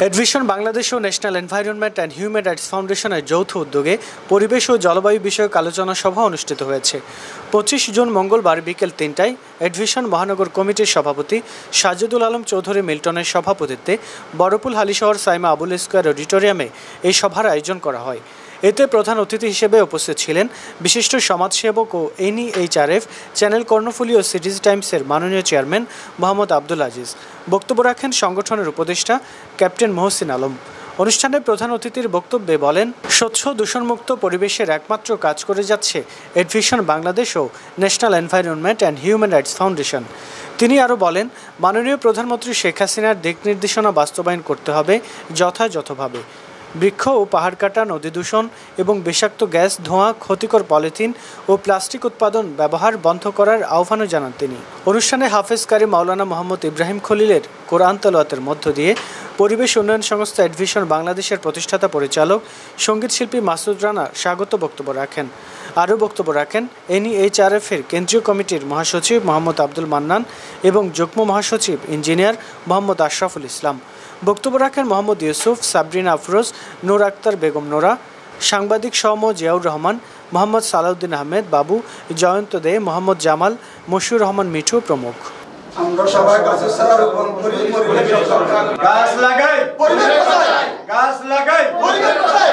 এডভিশন বাংলাদেশ ও national environment and human rights ফাউন্ডেশনের যৌথ উদ্যোগে পরিবেশ ও জলবায়ু বিষয়ক আলোচনা সভা অনুষ্ঠিত হয়েছে। 25 জুন মঙ্গলবার বিকেল 3টায় এডভিশন মহানগর কমিটির সভাপতি সাজেদুল আলম চৌধুরী মিল্টনের সভাপতিত্বে বড়পুল হালিশহর সাইমা আবুল স্কয়ার অডিটোরিয়ামে এই সভার আয়োজন করা হয়। এতে প্রধান অতিথি হিসেবে উপস্থিত ছিলেন বিশিষ্ট সমাজসেবক ও NEHRF চ্যানেল কর্ণফুলী ও সিটিজ টাইমসের মাননীয় চেয়ারম্যান মোহাম্মদ আব্দুল আজিজ। বক্তব্য রাখেন সংগঠনের উপদেষ্টা ক্যাপ্টেন মহসিন আলম। অনুষ্ঠানে প্রধান অতিথির বক্তব্যে বলেন, স্বচ্ছ দূষণমুক্ত পরিবেশের একমাত্র কাজ করে যাচ্ছে এডভিশন বাংলাদেশ ও national environment and human rights foundation. তিনি আরও বলেন, মাননীয় প্রধানমন্ত্রী শেখ হাসিনার দিক নির্দেশনা বাস্তবায়ন করতে হবে যথাযথভাবে। বৃক্ষ ও পাহাড় কাটা, নদী দূষণ এবং বিষাক্ত গ্যাস, ধোঁয়া, ক্ষতিকর পলিথিন ও প্লাস্টিক উৎপাদন ব্যবহার বন্ধ করার আহ্বানও জানান তিনি। অনুষ্ঠানে হাফেজ কারি মাওলানা মোহাম্মদ ইব্রাহিম খলিলের কোরআন তেলাওয়াতের মধ্য দিয়ে পরিবেশ উন্নয়ন সংস্থা এডভিশন বাংলাদেশের প্রতিষ্ঠাতা পরিচালক সঙ্গীত শিল্পী মাসুদ রানা স্বাগত বক্তব্য রাখেন। আরও বক্তব্য রাখেন NEHRF-এর কেন্দ্রীয় কমিটির মহাসচিব মোহাম্মদ আব্দুল মান্নান এবং যুগ্ম মহাসচিব ইঞ্জিনিয়ার মোহাম্মদ আশরাফুল ইসলাম। বক্তব্য রাখেন মোহাম্মদ ইউসুফ, সাবরিনা আফরোজ, নূর আক্তার বেগম নোরা, সাংবাদিক সৌম জিয়াউর রহমান, মোহাম্মদ সালাউদ্দিন আহমেদ বাবু, জয়ন্ত দে, মোহাম্মদ জামাল, মশিউর রহমান মিঠু প্রমুখ। আমরা সবাই গাছ লাগাই, পরিবেশ বাঁচাই, গাছ লাগাই, পরিবেশ বাঁচাই।